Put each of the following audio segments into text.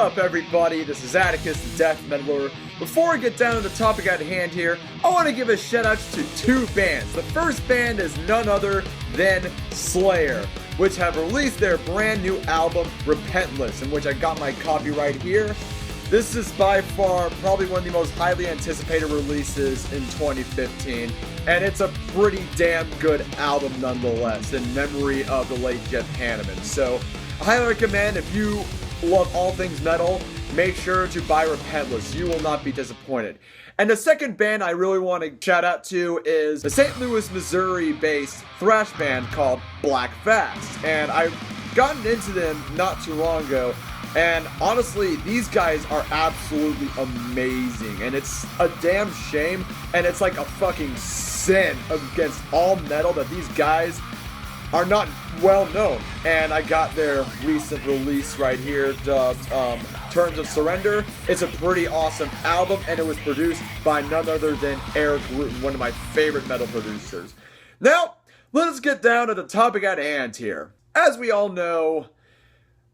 up, everybody? This is Atticus, the Death Meddler. Before I get down to the topic at hand here, I want to give a shout out to two bands. The first band is none other than Slayer, which have released their brand new album, Repentless, in which I got my copy right here. This is by far probably one of the most highly anticipated releases in 2015, and it's a pretty damn good album nonetheless, in memory of the late Jeff Hanneman. So, I highly recommend, if you love all things metal, make sure to buy Repentless. You will not be disappointed. And the second band I really want to shout out to is the St. Louis, Missouri-based thrash band called Black Fast. And I've gotten into them not too long ago, and honestly, these guys are absolutely amazing. And it's a damn shame, and it's like a fucking sin against all metal that these guys are not well known. And I got their recent release right here, Terms of Surrender. It's a pretty awesome album, and it was produced by none other than Eric Rutan, one of my favorite metal producers. Now, let's get down to the topic at hand here. As we all know,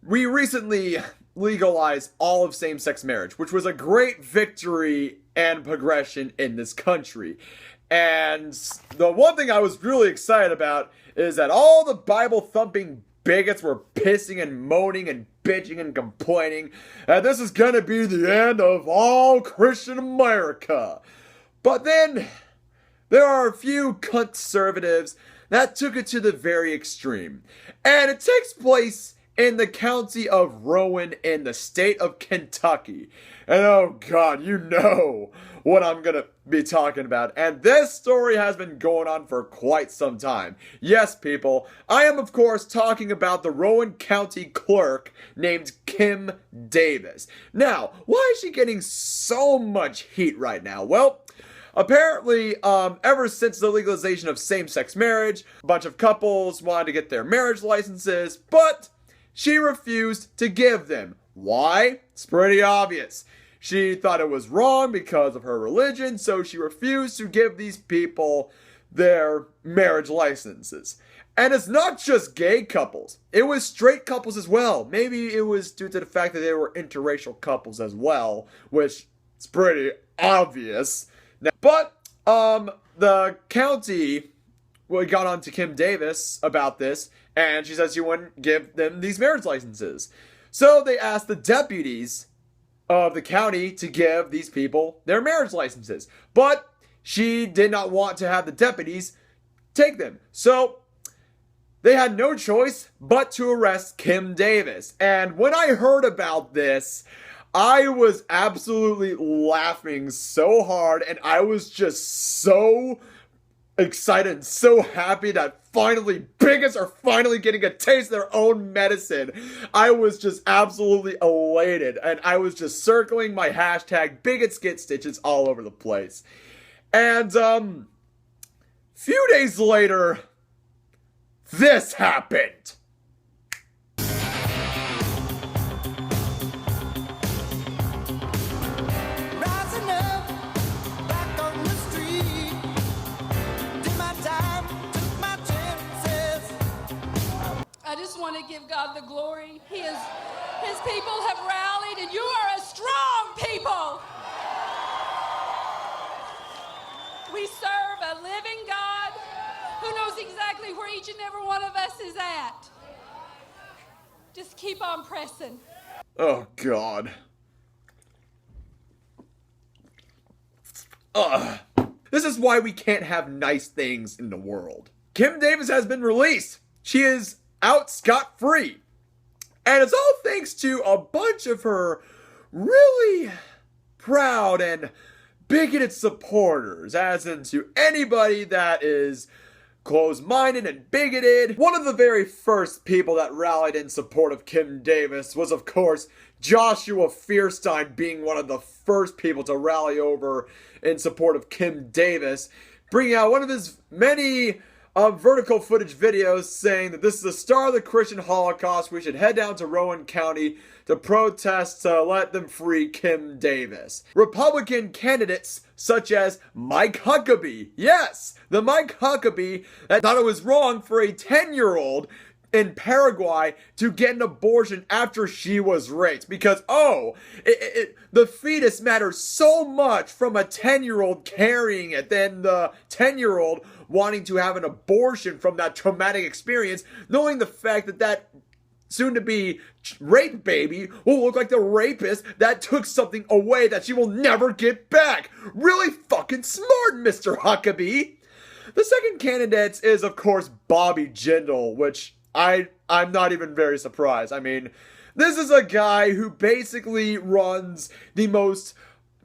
we recently legalized all of same-sex marriage, which was a great victory and progression in this country. And the one thing I was really excited about is that all the Bible-thumping bigots were pissing and moaning and bitching and complaining that this is gonna be the end of all Christian America. But then, there are a few conservatives that took it to the very extreme. And it takes place in the county of Rowan in the state of Kentucky. And oh god, you know what I'm gonna be talking about. And this story has been going on for quite some time. Yes, people, I am of course talking about the Rowan County Clerk named Kim Davis. Now, why is she getting so much heat right now? Well, apparently, ever since the legalization of same-sex marriage, a bunch of couples wanted to get their marriage licenses, but she refused to give them. Why? It's pretty obvious. She thought it was wrong because of her religion, so she refused to give these people their marriage licenses. And it's not just gay couples. It was straight couples as well. Maybe it was due to the fact that they were interracial couples as well, which is pretty obvious. But, the county got on to Kim Davis about this, and she said she wouldn't give them these marriage licenses. So they asked the deputies of the county to give these people their marriage licenses. But she did not want to have the deputies take them. So they had no choice but to arrest Kim Davis. And when I heard about this, I was absolutely laughing so hard, and I was just so excited and so happy that finally bigots are finally getting a taste of their own medicine. I was just absolutely elated, and I was just circling my hashtag bigots get stitches all over the place. And few days later, this happened. I just want to give God the glory. His people have rallied, and you are a strong people. We serve a living God who knows exactly where each and every one of us is at. Just keep on pressing. Oh, God. This is why we can't have nice things in the world. Kim Davis has been released. She is out scot-free. And it's all thanks to a bunch of her really proud and bigoted supporters, as in to anybody that is closed-minded and bigoted. One of the very first people that rallied in support of Kim Davis was, of course, Joshua Fierstein, being one of the first people to rally over in support of Kim Davis, bringing out one of his many vertical footage videos saying that this is the start of the Christian Holocaust. We should head down to Rowan County to protest to let them free Kim Davis. Republican candidates such as Mike Huckabee, yes, the Mike Huckabee that thought it was wrong for a 10-year-old in Paraguay to get an abortion after she was raped because, the fetus matters so much from a 10-year-old carrying it than the 10-year-old wanting to have an abortion from that traumatic experience, knowing the fact that that soon-to-be rape baby will look like the rapist that took something away that she will never get back. Really fucking smart, Mr. Huckabee. The second candidate is, of course, Bobby Jindal, which I'm not even very surprised. I mean, this is a guy who basically runs the most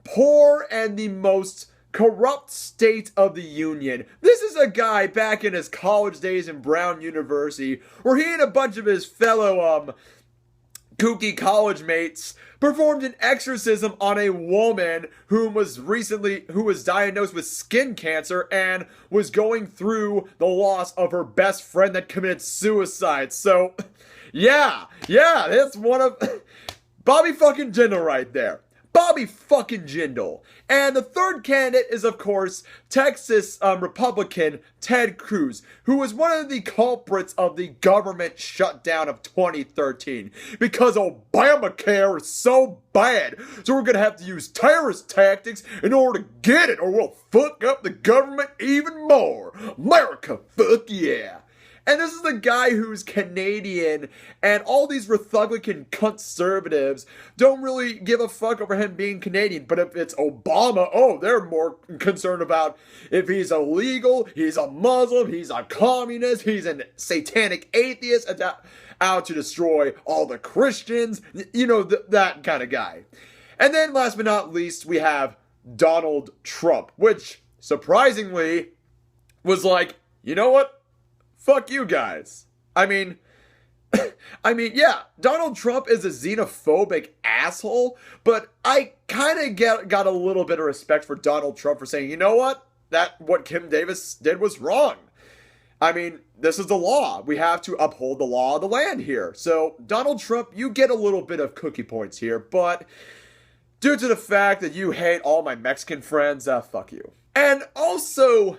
poor and the most corrupt state of the union. This is a guy back in his college days in Brown University where he and a bunch of his fellow kooky college mates performed an exorcism on a woman who was diagnosed with skin cancer and was going through the loss of her best friend that committed suicide. So, yeah, that's one of Bobby fucking Jindal right there. Bobby fucking Jindal. And the third candidate is, of course, Texas Republican Ted Cruz, who was one of the culprits of the government shutdown of 2013. Because Obamacare is so bad, so we're gonna have to use terrorist tactics in order to get it, or we'll fuck up the government even more. America, fuck yeah. And this is the guy who's Canadian, and all these Republican conservatives don't really give a fuck over him being Canadian. But if it's Obama, they're more concerned about if he's illegal, he's a Muslim, he's a communist, he's a satanic atheist, out to destroy all the Christians, that kind of guy. And then last but not least, we have Donald Trump, which surprisingly was like, you know what? Fuck you guys. I mean, yeah, Donald Trump is a xenophobic asshole, but I kind of got a little bit of respect for Donald Trump for saying, you know what? What Kim Davis did was wrong. I mean, this is the law. We have to uphold the law of the land here. So, Donald Trump, you get a little bit of cookie points here, but due to the fact that you hate all my Mexican friends, fuck you. And also,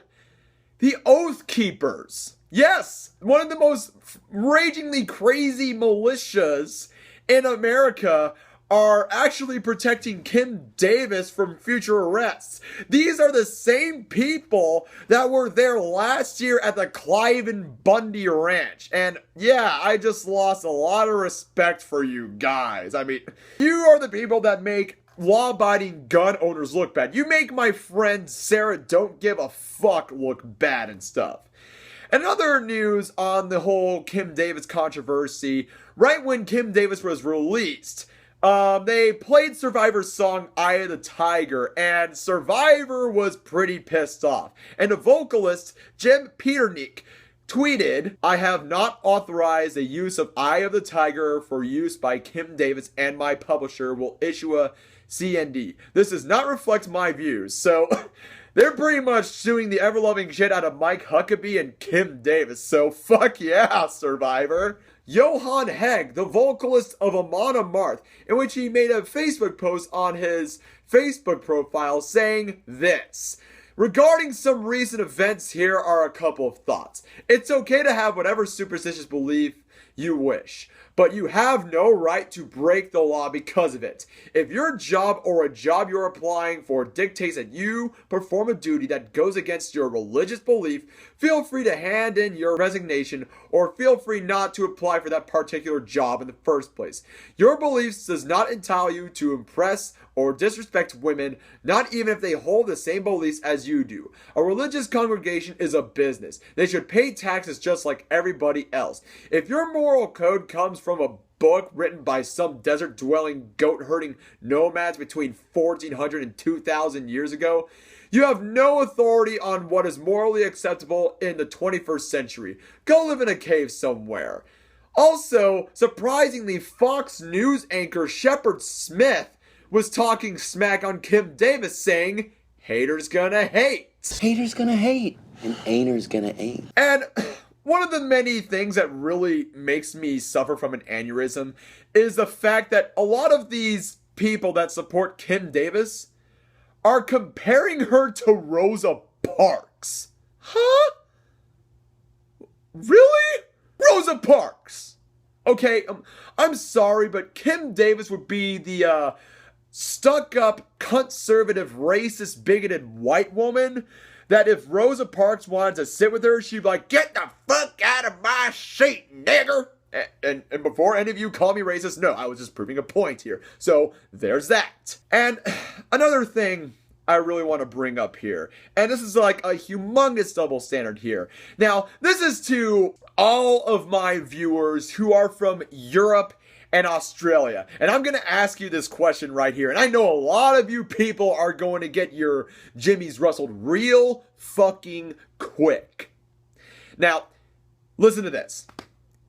the Oath Keepers. Yes, one of the most ragingly crazy militias in America are actually protecting Kim Davis from future arrests. These are the same people that were there last year at the Cliven Bundy Ranch. And yeah, I just lost a lot of respect for you guys. I mean, you are the people that make law-abiding gun owners look bad. You make my friend Sarah Don't Give a Fuck look bad and stuff. And other news on the whole Kim Davis controversy, right when Kim Davis was released, they played Survivor's song Eye of the Tiger, and Survivor was pretty pissed off. And the vocalist, Jim Peternick, tweeted, "I have not authorized the use of Eye of the Tiger for use by Kim Davis, and my publisher will issue a CND. This does not reflect my views." So they're pretty much suing the ever-loving shit out of Mike Huckabee and Kim Davis. So fuck yeah, Survivor. Johan Hegg, the vocalist of Amon Amarth, in which he made a Facebook post on his Facebook profile saying this: "Regarding some recent events, here are a couple of thoughts. It's okay to have whatever superstitious belief you wish, but you have no right to break the law because of it. If your job or a job you're applying for dictates that you perform a duty that goes against your religious belief, feel free to hand in your resignation or feel free not to apply for that particular job in the first place. Your beliefs does not entitle you to impress or disrespect women, not even if they hold the same beliefs as you do. A religious congregation is a business. They should pay taxes just like everybody else. If your moral code comes from a book written by some desert-dwelling, goat-herding nomads between 1400 and 2000 years ago, you have no authority on what is morally acceptable in the 21st century. Go live in a cave somewhere." Also, surprisingly, Fox News anchor Shepard Smith was talking smack on Kim Davis, saying, "Haters gonna hate. Haters gonna hate. And ain'ters gonna ain't." And one of the many things that really makes me suffer from an aneurysm is the fact that a lot of these people that support Kim Davis are comparing her to Rosa Parks. Huh? Really? Rosa Parks. Okay, I'm sorry, but Kim Davis would be the stuck-up, conservative, racist, bigoted white woman that if Rosa Parks wanted to sit with her, she'd be like, "Get the fuck out of my seat, nigger!" And before any of you call me racist, no, I was just proving a point here. So there's that. And another thing I really want to bring up here, and this is like a humongous double standard here. Now, this is to all of my viewers who are from Europe and Australia. And I'm going to ask you this question right here. And I know a lot of you people are going to get your Jimmies rustled real fucking quick. Now, listen to this.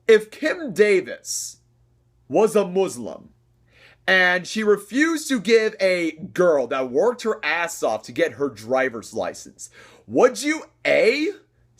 If Kim Davis was a Muslim and she refused to give a girl that worked her ass off to get her driver's license, would you A,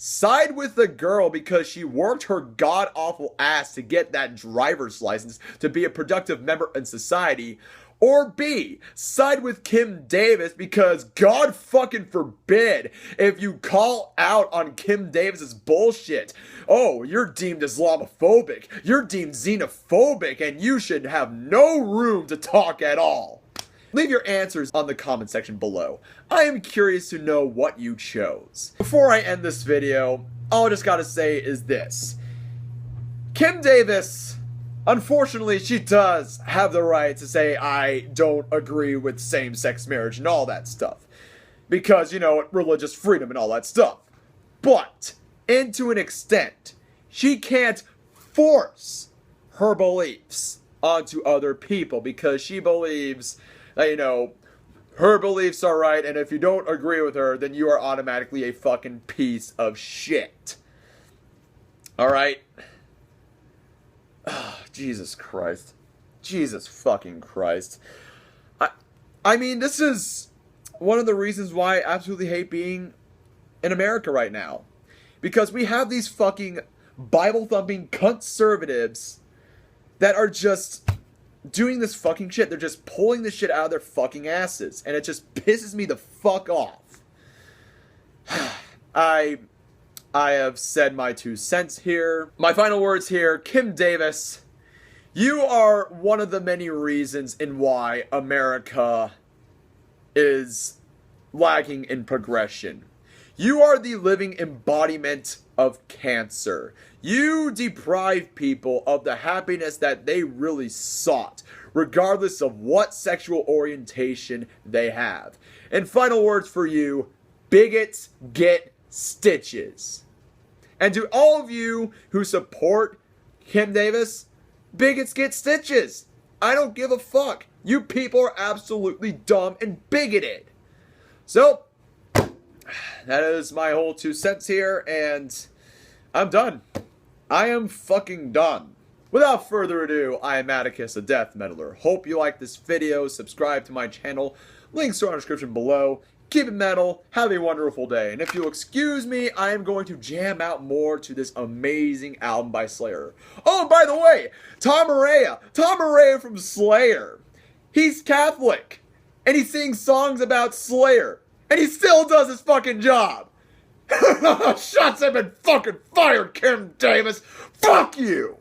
side with the girl because she worked her god-awful ass to get that driver's license to be a productive member in society, or B, side with Kim Davis because God fucking forbid if you call out on Kim Davis's bullshit. Oh, you're deemed Islamophobic, you're deemed xenophobic, and you should have no room to talk at all. Leave your answers on the comment section below. I am curious to know what you chose. Before I end this video, all I just gotta say is this. Kim Davis, unfortunately, she does have the right to say, I don't agree with same-sex marriage and all that stuff. Because, you know, religious freedom and all that stuff. But, and to an extent, she can't force her beliefs onto other people because she believes that, you know, her beliefs are right, and if you don't agree with her, then you are automatically a fucking piece of shit. Alright? Oh, Jesus Christ. Jesus fucking Christ. I mean, this is one of the reasons why I absolutely hate being in America right now. Because we have these fucking Bible-thumping conservatives that are just doing this fucking shit. They're just pulling this shit out of their fucking asses. And it just pisses me the fuck off. I have said my 2 cents here. My final words here. Kim Davis, you are one of the many reasons in why America is lacking in progression. You are the living embodiment of cancer. You deprive people of the happiness that they really sought, regardless of what sexual orientation they have. And final words for you, bigots get stitches. And to all of you who support Kim Davis, bigots get stitches. I don't give a fuck. You people are absolutely dumb and bigoted. So, that is my whole 2 cents here, and I'm done. I am fucking done. Without further ado, I am Atticus, a death metaler. Hope you liked this video. Subscribe to my channel. Links are in the description below. Keep it metal. Have a wonderful day. And if you'll excuse me, I am going to jam out more to this amazing album by Slayer. Oh, by the way, Tom Araya from Slayer. He's Catholic. And he sings songs about Slayer. And he still does his fucking job. Shots have been fucking fired, Kim Davis. Fuck you.